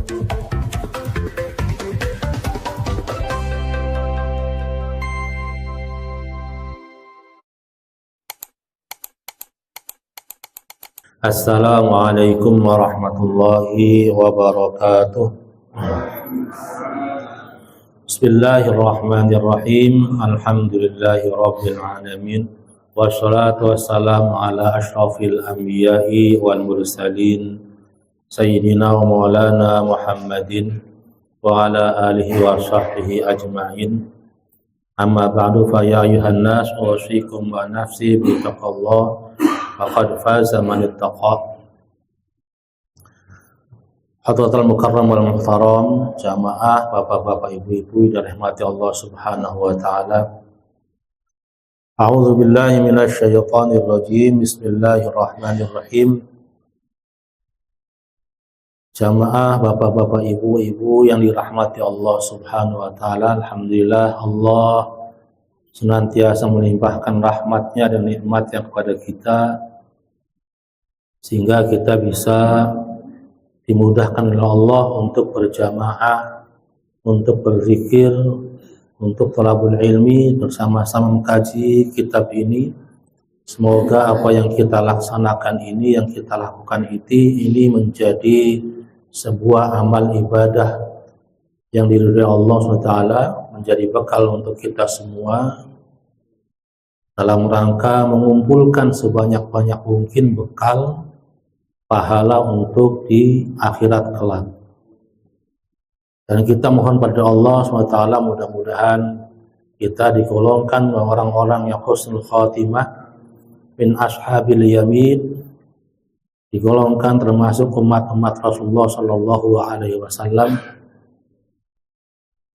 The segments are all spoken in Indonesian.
Assalamualaikum warahmatullahi wabarakatuh. Bismillahirrahmanirrahim. Alhamdulillahi rabbil alamin. Wassalatu wassalamu ala asyrafil anbiya'i wal mursalin sayyidina wa maulana Muhammadin wa ala alihi wa sahbihi ajma'in. Amma ba'du fa ya ayuhan nas usikum wa nafsi bi taqwallah faqad faza man ittaqa. Hadratul mukarram wal muhtaram, jamaah, bapak-bapak, ibu-ibu yang dirahmati Allah Subhanahu wa taala. A'udzu billahi minasy syaithanir rajim. Bismillahirrahmanirrahim. Jamaah, bapak-bapak, ibu-ibu yang dirahmati Allah Subhanahu wa taala, alhamdulillah Allah senantiasa melimpahkan rahmatnya dan nikmatnya kepada kita sehingga kita bisa dimudahkan oleh Allah untuk berjamaah, untuk berzikir, untuk thalabul ilmi, bersama-sama mengkaji kitab ini. Semoga apa yang kita laksanakan ini, yang kita lakukan ini menjadi sebuah amal ibadah yang diridhai Allah SWT, menjadi bekal untuk kita semua dalam rangka mengumpulkan sebanyak-banyak mungkin bekal pahala untuk di akhirat kelak. Dan kita mohon pada Allah SWT mudah-mudahan kita digolongkan orang-orang yang husnul khatimah min ashabil yamin, digolongkan termasuk umat-umat Rasulullah SAW.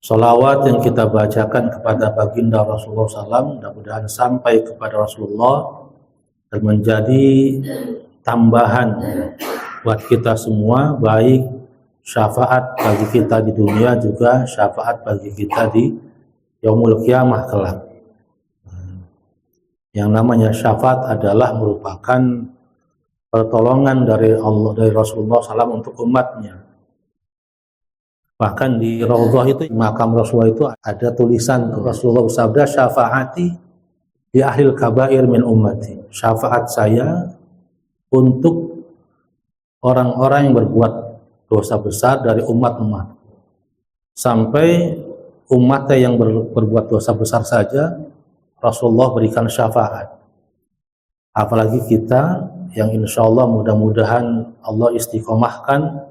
Salawat yang kita bacakan kepada baginda Rasulullah SAW mudah-mudahan sampai kepada Rasulullah dan menjadi tambahan buat kita semua, baik syafaat bagi kita di dunia juga syafaat bagi kita di yaumul qiyamah kelak. Yang namanya syafaat adalah merupakan pertolongan dari Allah, dari Rasulullah SAW untuk umatnya. Bahkan di Raudhah itu, makam Rasulullah itu ada tulisan Rasulullah bersabda, syafaati di ahlil kabair min ummati. Syafaat saya untuk orang-orang yang berbuat dosa besar dari umat-umat. Sampai umatnya yang berbuat dosa besar saja Rasulullah berikan syafaat. Apalagi kita yang insya Allah mudah-mudahan Allah istiqomahkan,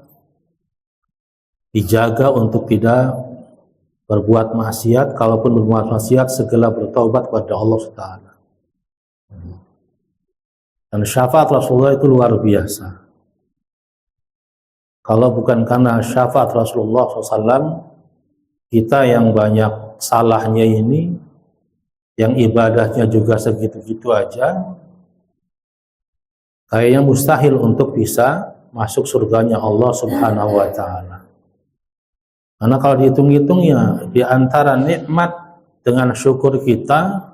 dijaga untuk tidak berbuat maksiat, kalaupun berbuat maksiat segera bertaubat kepada Allah SWT. Dan syafaat Rasulullah itu luar biasa. Kalau bukan karena syafaat Rasulullah SAW, kita yang banyak salahnya ini, yang ibadahnya juga segitu-gitu aja, kayaknya mustahil untuk bisa masuk surganya Allah Subhanahu wa ta'ala. Karena kalau dihitung-hitung ya, di antara nikmat dengan syukur kita,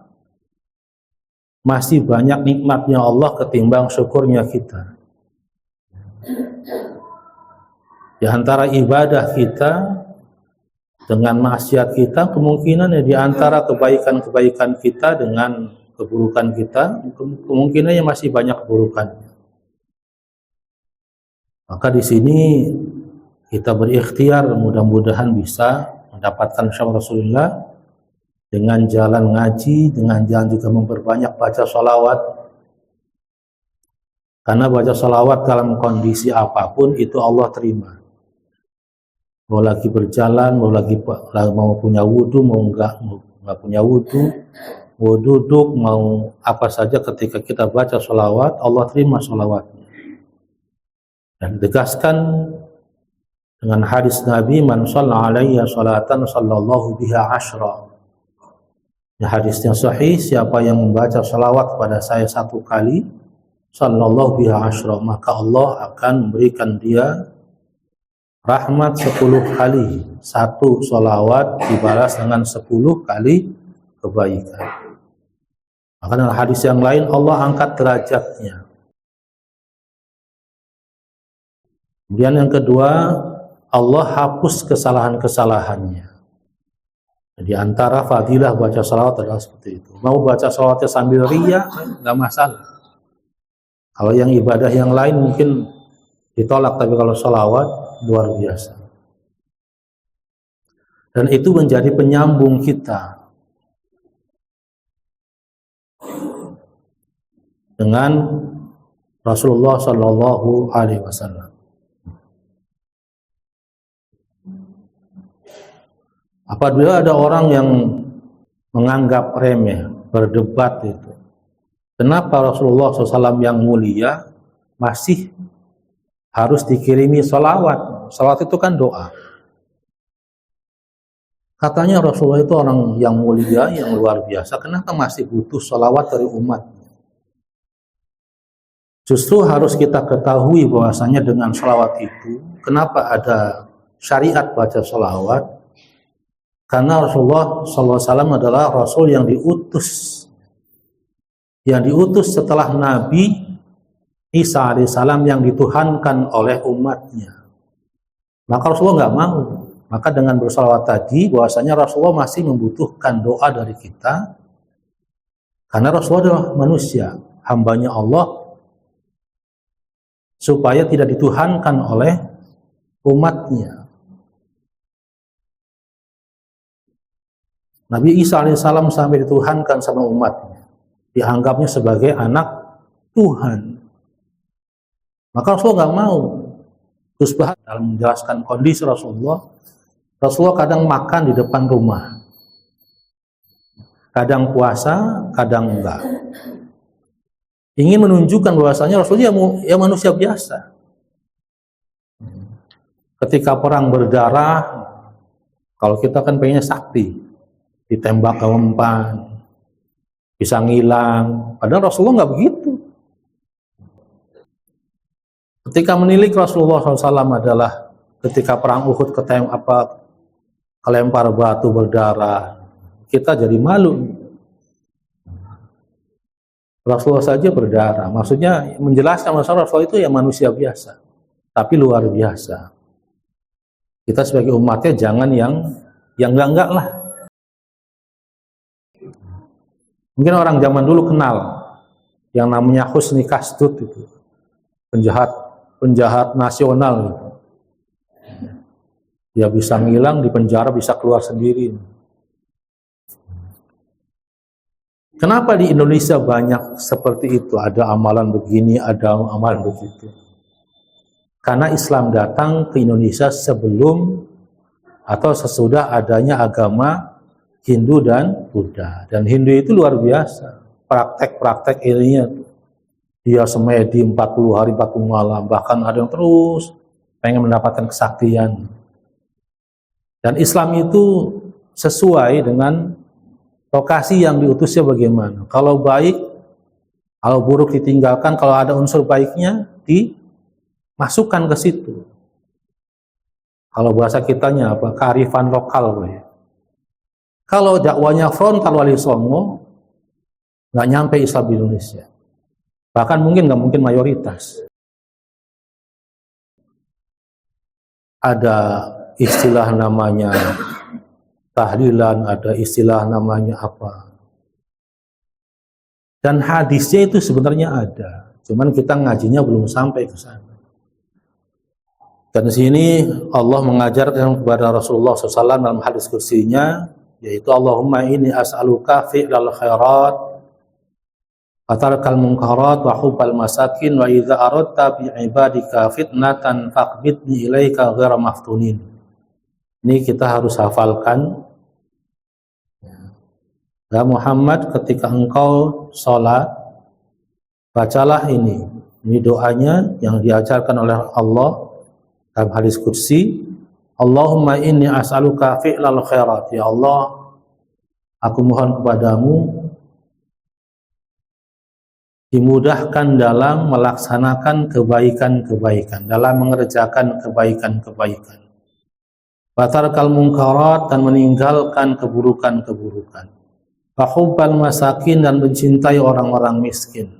masih banyak nikmatnya Allah ketimbang syukurnya kita. Di antara ibadah kita dengan maksiat kita, kemungkinan ya di antara kebaikan-kebaikan kita dengan keburukan kita, kemungkinannya masih banyak keburukannya. Maka di sini kita berikhtiar, mudah-mudahan bisa mendapatkan syafaat Rasulullah dengan jalan ngaji, dengan jalan juga memperbanyak baca sholawat. Karena baca sholawat dalam kondisi apapun itu Allah terima. Mau lagi berjalan, mau punya wudhu, mau enggak punya wudhu, mau duduk, mau apa saja, ketika kita baca sholawat Allah terima sholawatnya. Dan ditegaskan dengan hadis Nabi, man shalla alayya sholatan sallallahu biha ashra. Hadisnya sahih, siapa yang membaca salawat kepada saya 1 kali, sallallahu biha ashra, maka Allah akan memberikan dia rahmat 10 kali. 1 salawat dibalas dengan 10 kali kebaikan. Maka dalam hadis yang lain Allah angkat derajatnya. Kemudian yang kedua, Allah hapus kesalahan-kesalahannya. Di antara fadilah baca salawat adalah seperti itu. Mau baca salawatnya sambil riya, nggak masalah. Kalau yang ibadah yang lain mungkin ditolak, tapi kalau salawat luar biasa. Dan itu menjadi penyambung kita dengan Rasulullah Shallallahu Alaihi Wasallam. Apabila ada orang yang menganggap remeh, berdebat itu, kenapa Rasulullah SAW yang mulia masih harus dikirimi sholawat? Sholawat itu kan doa. Katanya Rasulullah itu orang yang mulia, yang luar biasa, kenapa masih butuh sholawat dari umat? Justru harus kita ketahui bahwasanya dengan sholawat itu, kenapa ada syariat baca sholawat? Karena Rasulullah SAW adalah Rasul yang diutus. Yang diutus setelah Nabi Isa alaihissalam yang dituhankan oleh umatnya. Maka Rasulullah nggak mau. Maka dengan bersalawat tadi, bahwasanya Rasulullah masih membutuhkan doa dari kita. Karena Rasulullah adalah manusia, hambanya Allah, supaya tidak dituhankan oleh umatnya. Nabi Isa alaihissalam sampai dituhankan sama umatnya, dianggapnya sebagai anak Tuhan. Maka Rasulullah nggak mau. Terus dalam menjelaskan kondisi Rasulullah kadang makan di depan rumah, kadang puasa, kadang enggak. Ingin menunjukkan bahwasanya Rasulullah ya manusia biasa. Ketika perang berdarah, kalau kita kan pengennya sakti, ditembak ke umpan, bisa ngilang. Padahal Rasulullah nggak begitu. Ketika menilik Rasulullah SAW adalah ketika perang Uhud kelempar batu berdarah, kita jadi malu. Rasulullah saja berdarah. Maksudnya menjelaskan Rasulullah itu ya manusia biasa, tapi luar biasa. Kita sebagai umatnya jangan yang enggak lah. Mungkin orang zaman dulu kenal yang namanya Husni Kasdut itu, penjahat nasional gitu. Dia bisa ngilang di penjara, bisa keluar sendiri. Kenapa di Indonesia banyak seperti itu? Ada amalan begini, ada amalan begitu. Karena Islam datang ke Indonesia sebelum atau sesudah adanya agama Hindu dan Buddha. Dan Hindu itu luar biasa. Praktek-praktek ininya. Dia semedi 40 hari 40 malam. Bahkan ada yang terus pengen mendapatkan kesaktian. Dan Islam itu sesuai dengan lokasi yang diutusnya bagaimana. Kalau baik, kalau buruk ditinggalkan, kalau ada unsur baiknya dimasukkan ke situ. Kalau bahasa kitanya apa? Kearifan lokal. Ya. Kalau dakwanya frontal Wali Songo, nggak nyampe Islam di Indonesia. Bahkan nggak mungkin mayoritas. Ada istilah namanya tahlilan, ada istilah namanya apa. Dan hadisnya itu sebenarnya ada, cuman kita ngajinya belum sampai ke sana. Dan di sini Allah mengajarkan kepada Rasulullah SAW dalam hadis kursinya, yaitu Allahumma inni as'aluka fi'lal khairat wa tarkal munkarat wa hubbal masakin wa idza aradta bi ibadika fitnatan faqbidni ilaika ghaira maftunin. Ini kita harus hafalkan. Ya Muhammad, ketika engkau sholat, bacalah ini. Ini doanya yang diajarkan oleh Allah dalam hadis kursi. Allahumma inni as'aluka fi'lal khairat. Ya Allah, aku mohon kepadamu dimudahkan dalam melaksanakan kebaikan-kebaikan, dalam mengerjakan kebaikan-kebaikan. Batarkal munkarat, dan meninggalkan keburukan-keburukan. Wa hubbal masakin, dan mencintai orang-orang miskin.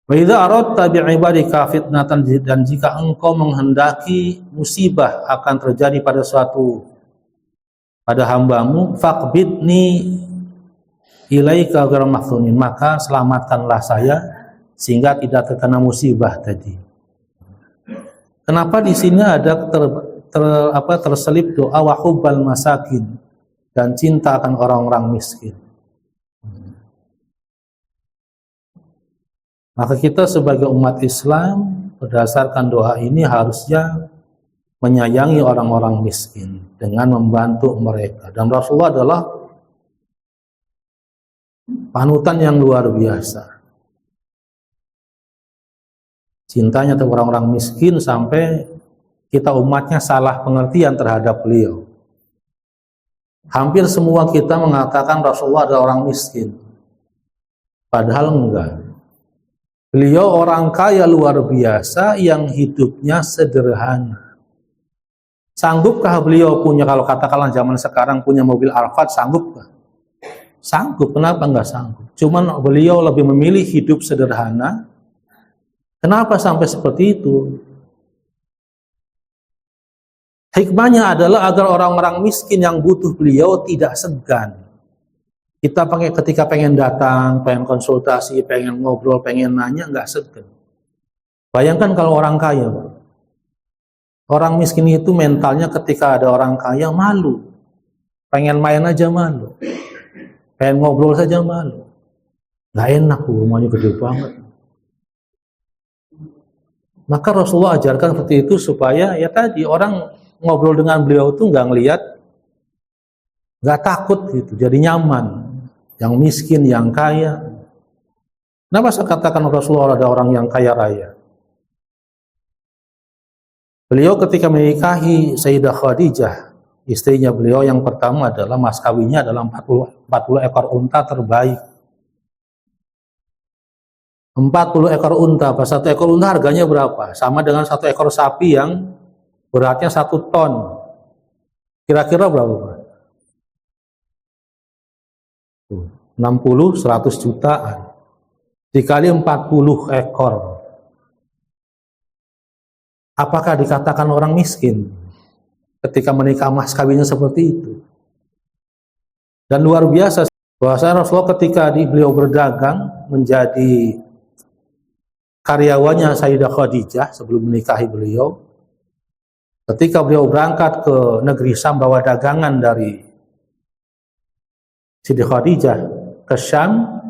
Wa idza aradta bi'ibadika fitnatan, dan jika engkau menghendaki musibah akan terjadi pada hambamu, faqbidni ilaika ghairu maftunin, maka selamatkanlah saya sehingga tidak terkena musibah tadi. Kenapa di sini ada terselip doa wa hubbal masakin, dan cinta akan orang-orang miskin? Maka kita sebagai umat Islam berdasarkan doa ini harusnya menyayangi orang-orang miskin dengan membantu mereka. Dan Rasulullah adalah panutan yang luar biasa. Cintanya terhadap orang-orang miskin sampai kita umatnya salah pengertian terhadap beliau. Hampir semua kita mengatakan Rasulullah adalah orang miskin. Padahal enggak. Beliau orang kaya luar biasa yang hidupnya sederhana. Sanggupkah beliau punya, kalau katakanlah zaman sekarang punya mobil Alphard, sanggupkah? Sanggup. Kenapa enggak sanggup? Cuman beliau lebih memilih hidup sederhana. Kenapa sampai seperti itu? Hikmahnya adalah agar orang-orang miskin yang butuh beliau tidak segan. Kita ketika pengen datang, pengen konsultasi, pengen ngobrol, pengen nanya, nggak segan. Bayangkan kalau orang kaya, Pak. Orang miskin itu mentalnya ketika ada orang kaya malu. Pengen main aja malu. Pengen ngobrol saja malu. Nggak enak, rumahnya gede banget. Maka Rasulullah ajarkan seperti itu supaya ya tadi orang ngobrol dengan beliau itu nggak ngelihat, nggak takut gitu, jadi nyaman. Yang miskin, yang kaya. Kenapa saya katakan Rasulullah ada orang yang kaya raya? Beliau ketika menikahi Sayyidah Khadijah, istrinya beliau yang pertama adalah mas kawinnya adalah 40 ekor unta terbaik. 40 ekor unta, pas satu ekor unta harganya berapa? Sama dengan satu ekor sapi yang beratnya 1 ton. Kira-kira berapa, Pak? 60, 100 jutaan. Dikali 40 ekor. Apakah dikatakan orang miskin ketika menikah mas kawinnya seperti itu? Dan luar biasa, bahwasanya Rasulullah ketika beliau berdagang menjadi karyawannya Sayyidah Khadijah sebelum menikahi beliau, ketika beliau berangkat ke negeri Syam bawa dagangan dari Sayyidah Khadijah ke Syam,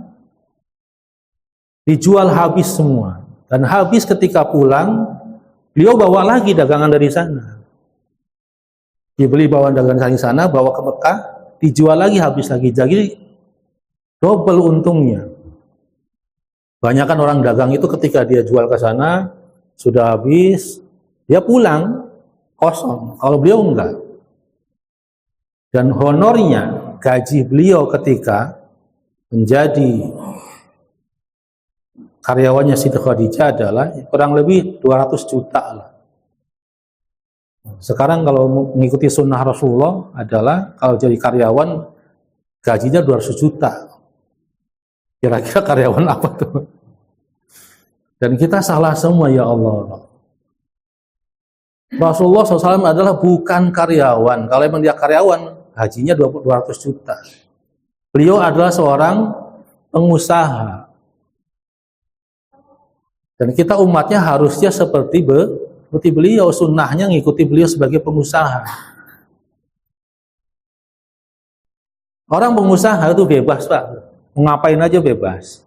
dijual habis semua. Dan habis ketika pulang, beliau bawa lagi dagangan dari sana. Dibeli bawa dagangan dari sana, bawa ke Mekah, dijual lagi, habis lagi. Jadi double untungnya. Banyakan orang dagang itu ketika dia jual ke sana, sudah habis, dia pulang kosong. Kalau beliau enggak. Dan honornya, gaji beliau ketika menjadi karyawannya Siti Khadijah adalah kurang lebih 200 juta lah. Sekarang kalau mengikuti sunnah Rasulullah adalah kalau jadi karyawan gajinya 200 juta. Kira-kira karyawan apa tuh? Dan kita salah semua, ya Allah. Rasulullah SAW adalah bukan karyawan. Kalau memang dia karyawan, gajinya 200 juta. Beliau adalah seorang pengusaha. Dan kita umatnya harusnya seperti beliau, sunnahnya ngikuti beliau sebagai pengusaha. Orang pengusaha itu bebas, Pak. Ngapain aja bebas.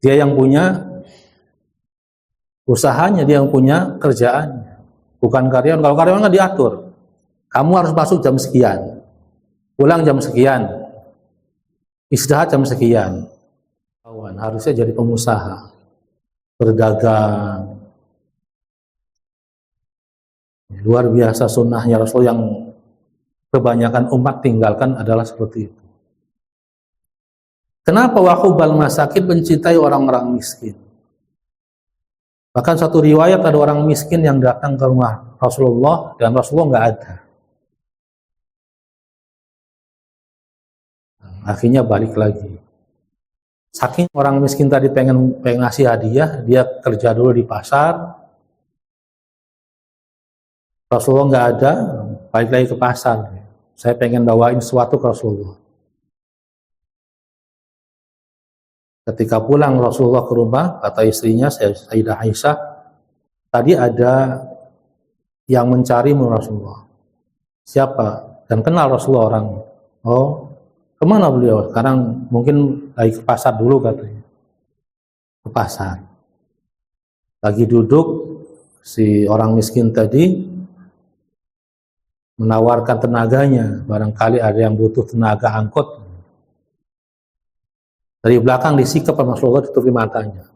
Dia yang punya usahanya, dia yang punya kerjaannya. Bukan karyawan. Kalau karyawan kan diatur. Kamu harus masuk jam sekian. Pulang jam sekian. Istirahat jam sekian. Harusnya jadi pengusaha, berdagang. Luar biasa sunnahnya Rasul yang kebanyakan umat tinggalkan adalah seperti itu. Kenapa wahubal masakin, mencintai orang-orang miskin? Bahkan satu riwayat ada orang miskin yang datang ke rumah Rasulullah dan Rasulullah nggak ada. Akhirnya balik lagi. Saking orang miskin tadi pengen ngasih hadiah, dia kerja dulu di pasar. Rasulullah nggak ada, balik lagi ke pasar. Saya pengen bawain sesuatu ke Rasulullah. Ketika pulang Rasulullah ke rumah, kata istrinya, Sayyidah Aisyah, tadi ada yang mencari Rasulullah. Siapa? Dan kenal Rasulullah orang. Oh, kemana beliau? Sekarang mungkin lagi ke pasar dulu katanya. Ke pasar. Lagi duduk, si orang miskin tadi menawarkan tenaganya. Barangkali ada yang butuh tenaga angkut. Dari belakang disikap sama Rasulullah, tutupi matanya.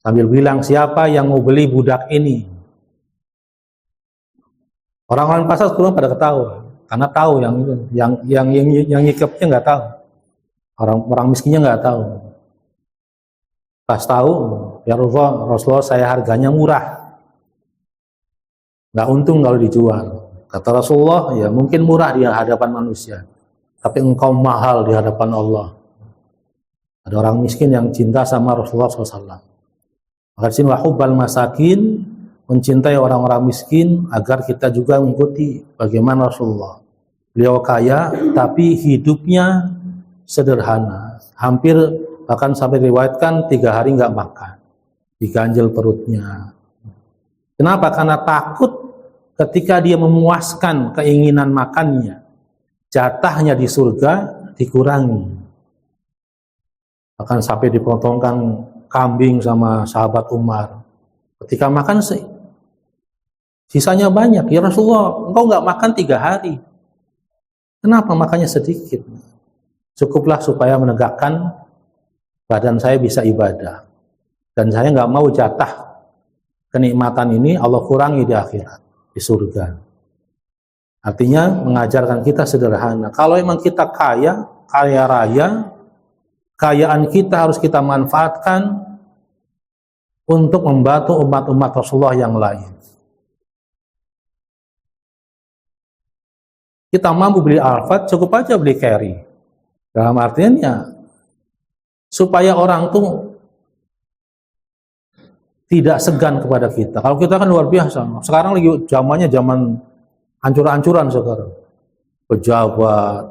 Sambil bilang, siapa yang mau beli budak ini? Orang-orang pasar sebelum pada ketawa. Karena tahu yang nyikapnya nggak tahu. Orang miskinnya nggak tahu. Pas tahu, ya Rasulullah saya harganya murah. Nggak untung kalau dijual. Kata Rasulullah, ya mungkin murah di hadapan manusia. Tapi engkau mahal di hadapan Allah. Ada orang miskin yang cinta sama Rasulullah SAW. Maka di sini wahubbal masakin, mencintai orang-orang miskin agar kita juga mengikuti bagaimana Rasulullah. Beliau kaya tapi hidupnya sederhana. Hampir bahkan sampai diriwayatkan 3 hari nggak makan, diganjel perutnya. Kenapa? Karena takut ketika dia memuaskan keinginan makannya, jatahnya di surga dikurangi. Bahkan sampai dipotongkan kambing sama sahabat Umar. Ketika makan sisanya banyak. Ya Rasulullah, engkau nggak makan 3 hari. Kenapa makannya sedikit? Cukuplah supaya menegakkan badan saya bisa ibadah. Dan saya nggak mau jatah kenikmatan ini Allah kurangi di akhirat, di surga. Artinya mengajarkan kita sederhana. Kalau memang kita kaya raya, kekayaan kita harus kita manfaatkan untuk membantu umat-umat Rasulullah yang lain. Kita mampu beli Alphard, cukup aja beli carry. Dalam artian ya, supaya orang tuh tidak segan kepada kita. Kalau kita kan luar biasa. Sekarang lagi zamannya zaman hancur-hancuran sekarang. Pejabat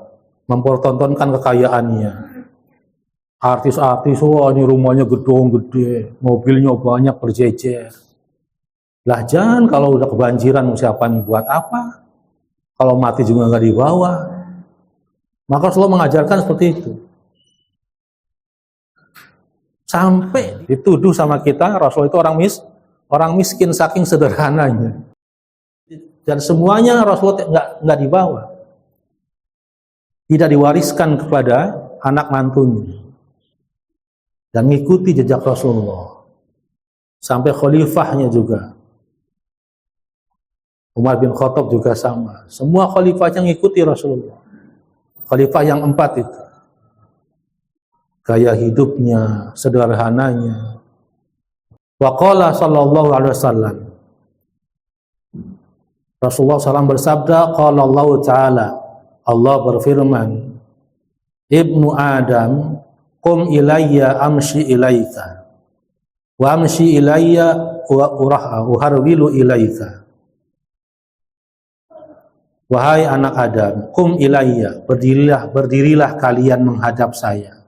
mempertontonkan kekayaannya. Artis-artis, wah ini rumahnya gedung gede, mobilnya banyak berjejer. Lah jangan kalau udah kebanjiran siapa buat apa? Kalau mati juga nggak dibawa. Maka Rasulullah mengajarkan seperti itu. Sampai dituduh sama kita, Rasul itu orang miskin saking sederhananya. Dan semuanya Rasulullah nggak dibawa. Tidak diwariskan kepada anak mantunya. Dan mengikuti jejak Rasulullah. Sampai khalifahnya juga. Umar bin Khattab juga sama. Semua khalifah yang mengikuti Rasulullah. Khalifah yang 4 itu. Gaya hidupnya, sederhananya. Wa qala sallallahu alaihi wasallam. Rasulullah SAW bersabda, qala Allah Ta'ala, Allah berfirman, Ibnu Adam, qum ilayya amshi ilaika. Wa amshi ilayya wa uharwilu ilaika. Wahai anak Adam, qum ilayya, berdirilah kalian menghadap saya.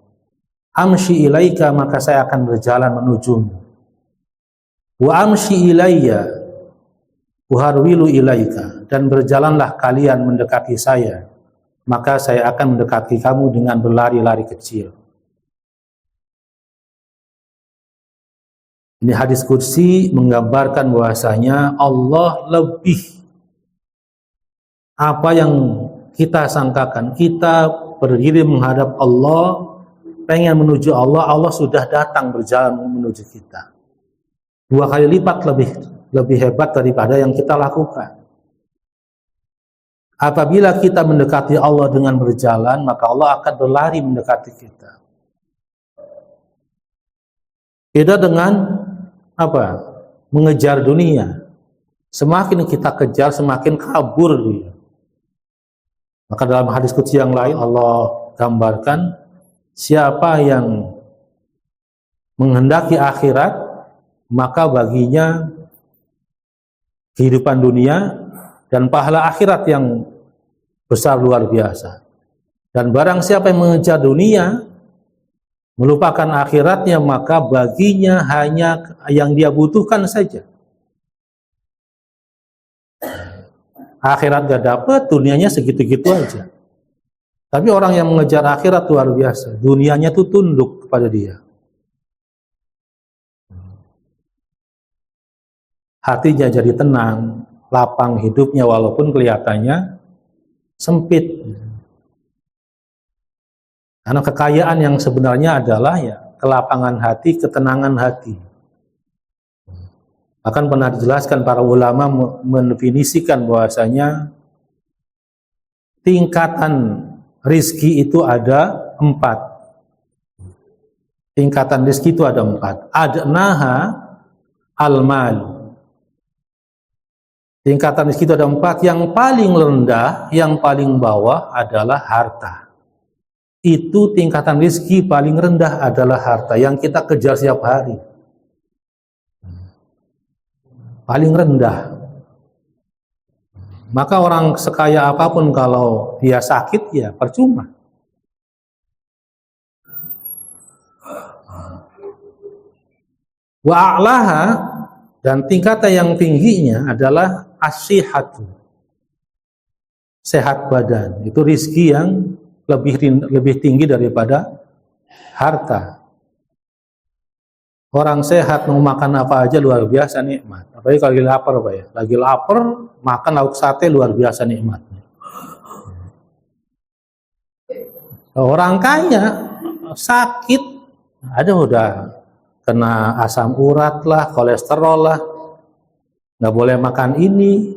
Amshi ilaika, maka saya akan berjalan menujumu. Wa amshi ilayya, uharwilu ilaika, dan berjalanlah kalian mendekati saya, maka saya akan mendekati kamu dengan berlari-lari kecil. Ini hadis qudsi menggambarkan bahwasanya Allah lebih apa yang kita sangkakan. Kita berdiri menghadap Allah, pengen menuju Allah, Allah sudah datang berjalan menuju kita. 2 kali lipat lebih hebat daripada yang kita lakukan. Apabila kita mendekati Allah dengan berjalan, maka Allah akan berlari mendekati kita. Beda dengan apa? Mengejar dunia. Semakin kita kejar, semakin kabur dia. Maka dalam hadis qudsi yang lain Allah gambarkan siapa yang menghendaki akhirat, maka baginya kehidupan dunia dan pahala akhirat yang besar luar biasa. Dan barang siapa yang mengejar dunia, melupakan akhiratnya, maka baginya hanya yang dia butuhkan saja. Akhirat gak dapat, dunianya segitu-gitu aja. Tapi orang yang mengejar akhirat luar biasa, dunianya tuh tunduk kepada dia. Hatinya jadi tenang, lapang hidupnya walaupun kelihatannya sempit. Karena kekayaan yang sebenarnya adalah ya kelapangan hati, ketenangan hati. Bahkan pernah dijelaskan para ulama mendefinisikan bahwasanya tingkatan rizki itu ada 4. Tingkatan rizki itu ada 4. Adnaha al-mal. Tingkatan rizki itu ada 4. Yang paling rendah, yang paling bawah adalah harta. Itu tingkatan rizki paling rendah adalah harta yang kita kejar setiap hari. Paling rendah. Maka orang sekaya apapun kalau dia sakit ya percuma. Wa a'laha, dan tingkatan yang tingginya adalah as-sihhatu. Sehat badan. Itu rizki yang lebih tinggi daripada harta. Orang sehat mau makan apa aja luar biasa nikmat. Apalagi kalau lagi lapar, Pak ya. Lagi lapar, makan lauk sate luar biasa nikmatnya. Orang kaya sakit, ada udah kena asam urat lah, kolesterol lah, nggak boleh makan ini.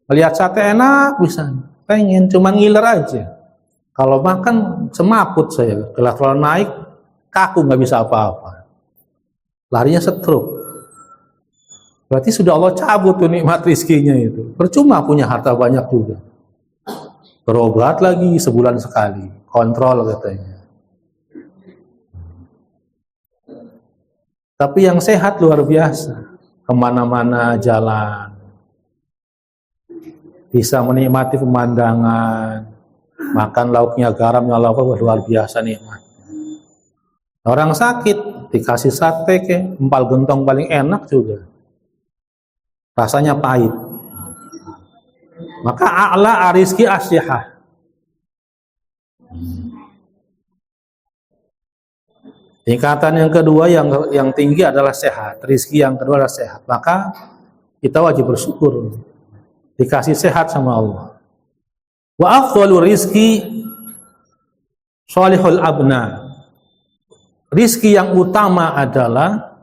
Melihat sate enak bisa, pengen cuman ngiler aja. Kalau makan semaput saya, kolesterol naik, kaku nggak bisa apa-apa. Larinya stroke. Berarti sudah Allah cabut tuh nikmat rizkinya itu. Percuma punya harta banyak juga. Berobat lagi sebulan sekali. Kontrol katanya. Tapi yang sehat luar biasa. Kemana-mana jalan. Bisa menikmati pemandangan. Makan lauknya, garamnya, luar biasa nikmat. Orang sakit dikasih sate empal gentong paling enak juga, rasanya pahit. Maka a'la rizki asyihah. Tingkatan yang kedua yang tinggi adalah sehat. Rizki yang kedua adalah sehat. Maka kita wajib bersyukur dikasih sehat sama Allah. Wa afdalu rizki sholihul abna. Rizki yang utama adalah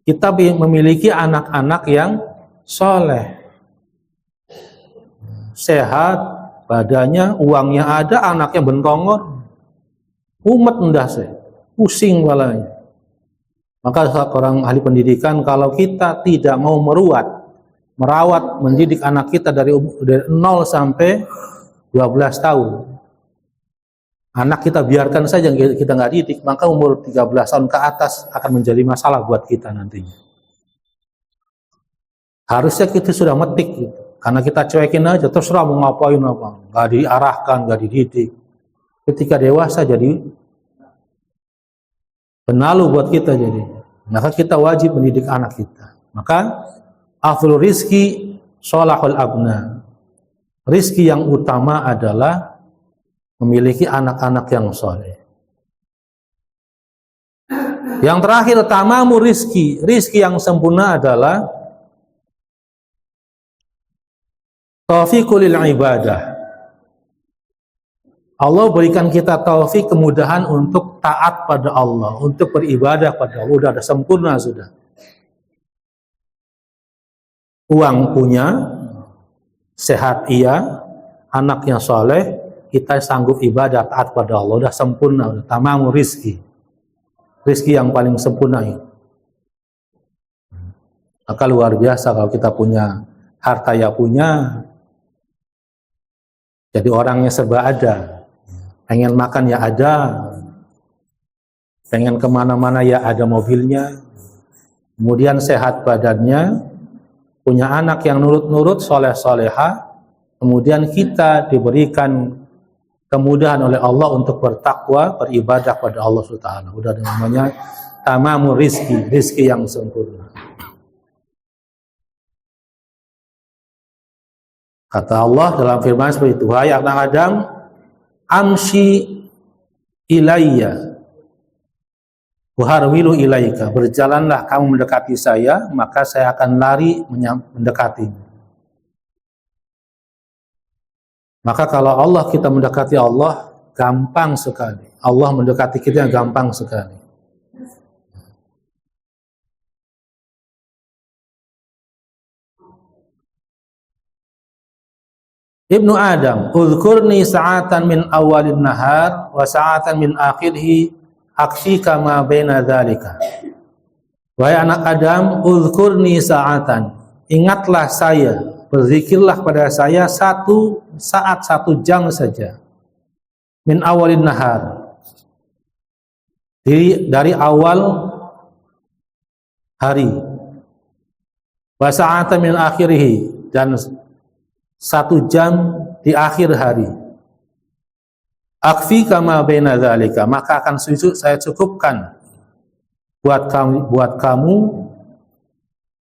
kita memiliki anak-anak yang soleh, sehat, badannya, uangnya ada, anaknya bentongor, umat mendasar, pusing balanya. Maka orang ahli pendidikan, kalau kita tidak mau merawat, mendidik anak kita dari 0 sampai 12 tahun, anak kita biarkan saja kita nggak didik, maka umur 13 tahun ke atas akan menjadi masalah buat kita nantinya. Harusnya kita sudah metik gitu. Karena kita cuekin aja, terserah mau ngapain apa, nggak diarahkan, nggak dididik. Ketika dewasa jadi penalu buat kita jadi. Maka kita wajib mendidik anak kita. Maka afdhul rizki sholahul abna. Rizki yang utama adalah memiliki anak-anak yang soleh. Yang terakhir, tamamu rizki. Rizki yang sempurna adalah taufiqul ibadah. Allah berikan kita taufik, kemudahan untuk taat pada Allah, untuk beribadah pada Allah. Udah ada sempurna sudah. Uang punya, sehat iya, anaknya soleh, kita sanggup ibadah taat pada Allah, udah sempurna, udah tamamu rizki. Rizki yang paling sempurna itu. Maka luar biasa kalau kita punya harta ya punya, jadi orangnya serba ada, pengen makan ya ada, pengen kemana-mana ya ada mobilnya, kemudian sehat badannya, punya anak yang nurut-nurut, soleh-soleha, kemudian kita diberikan kemudahan oleh Allah untuk bertakwa, beribadah pada Allah SWT. Udah namanya tamamul rizki yang sempurna. Kata Allah dalam firman seperti itu, hai anak Adam, amshi ilayya waharwilu ilaika, berjalanlah kamu mendekati saya, maka saya akan lari mendekatimu. Maka kalau Allah kita mendekati Allah, gampang sekali. Allah mendekati kita gampang sekali. Ibnu Adam, uzkurni sa'atan min awalin nahar wa sa'atan min akhirhi akfika ma baina dzalika. Wahai anak Adam, uzkurni sa'atan, ingatlah saya, berzikirlah pada saya 1 saat 1 jam saja. Min awalin nahar, dari awal hari. Wa sa'atan min akhirih, dan 1 jam di akhir hari. Akfika ma baina dzalika, maka akan saya cukupkan buat kamu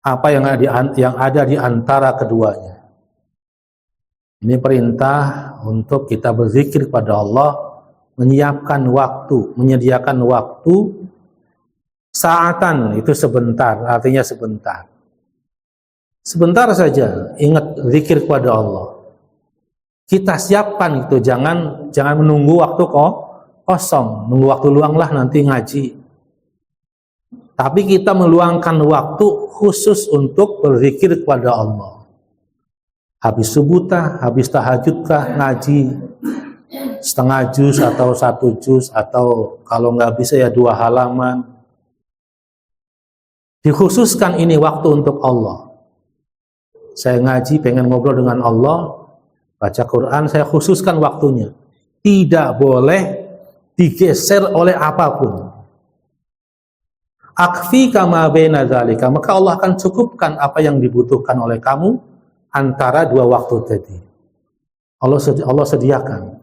apa yang ada di antara keduanya. Ini perintah untuk kita berzikir kepada Allah, menyiapkan waktu, menyediakan waktu. Saatan itu sebentar, artinya sebentar. Sebentar saja ingat zikir kepada Allah. Kita siapkan itu, jangan menunggu waktu kosong, nunggu waktu luanglah nanti ngaji. Tapi kita meluangkan waktu khusus untuk berzikir kepada Allah. Habis subuh habis tahajud ngaji setengah juz atau 1 juz, atau kalau nggak bisa ya 2 halaman. Dikhususkan ini waktu untuk Allah. Saya ngaji, pengen ngobrol dengan Allah, baca Quran, saya khususkan waktunya. Tidak boleh digeser oleh apapun. Akfika ma baina dzalika, maka Allah akan cukupkan apa yang dibutuhkan oleh kamu antara 2 waktu tadi. Allah sediakan.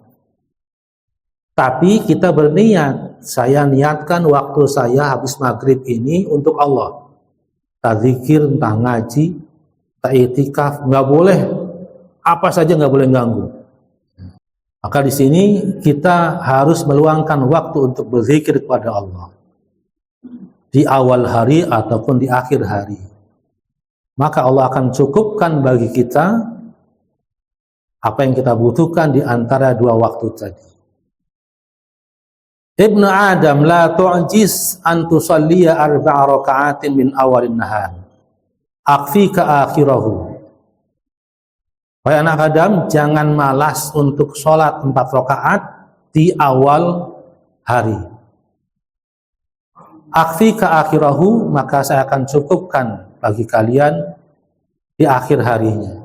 Tapi kita berniat, saya niatkan waktu saya habis maghrib ini untuk Allah. Entah zikir, entah ngaji, i'tikaf, nggak boleh, apa saja nggak boleh ganggu. Maka di sini kita harus meluangkan waktu untuk berzikir kepada Allah di awal hari ataupun di akhir hari. Maka Allah akan cukupkan bagi kita apa yang kita butuhkan di antara 2 waktu tadi. Ibnu Adam, la tu'jiz an tusalliya 4 raka'atin min awalin nahar, akfika akhirahu. Wahai anak Adam, jangan malas untuk sholat 4 rakaat di awal hari. Akfika akhirahu, maka saya akan cukupkan bagi kalian di akhir harinya.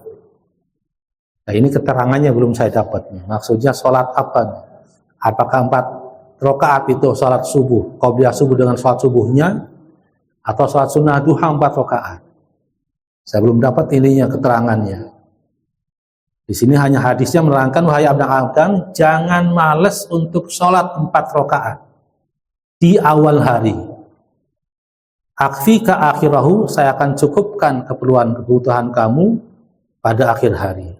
Nah, ini keterangannya belum saya dapat. Maksudnya sholat apa? Apakah 4 rakaat itu sholat subuh, qobliyah subuh dengan sholat subuhnya, atau sholat sunnah duha 4 rakaat? Saya belum dapat ininya, keterangannya. Di sini hanya hadisnya menerangkan, wahai anak Adam, jangan males untuk sholat 4 rakaat di awal hari. Akfika akhirahu, saya akan cukupkan kebutuhan kamu pada akhir hari.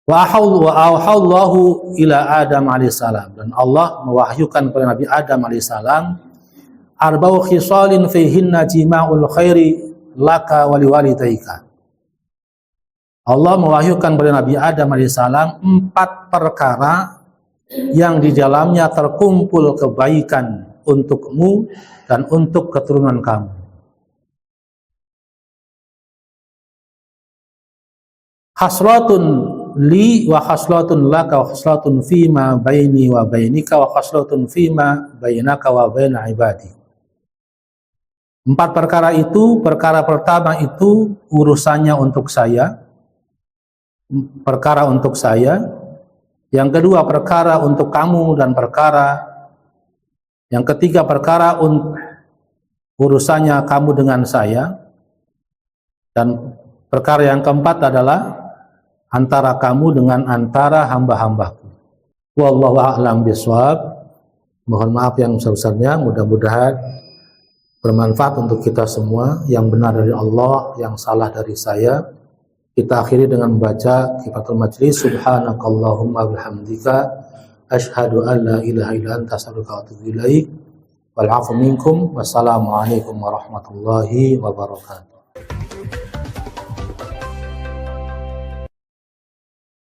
Wa auhallahu ila Adam alaihissalam, dan Allah mewahyukan kepada Nabi Adam alaihissalam, arba'u khisalin fihinna jima'ul khairi laka wa liwalidayka. Allah mewahyukan kepada Nabi Adam alaihissalam 4 perkara yang di dalamnya terkumpul kebaikan untukmu dan untuk keturunan kamu. Khaslatun li wa khaslatun laka wa khaslatun fima baini wa bainika wa khaslatun fima bainaka wa baina ibadi. 4 perkara itu, perkara pertama itu urusannya untuk saya, perkara untuk saya, Yang kedua, perkara untuk kamu dan perkara. Yang ketiga, perkara urusannya kamu dengan saya. Dan perkara yang keempat adalah antara kamu dengan antara hamba-hambaku. Wallahu a'lam bishawab. Mohon maaf yang sebesar-besarnya, mudah-mudahan bermanfaat untuk kita semua. Yang benar dari Allah, yang salah dari saya. Kita akhiri dengan membaca kifatul majlis. Subhanakallahumma bihamdika asyhadu an la ilaha illa anta astaghfiruka wa atubu ilaik. Wal 'afwu minkum. Wassalamualaikum warahmatullahi wabarakatuh.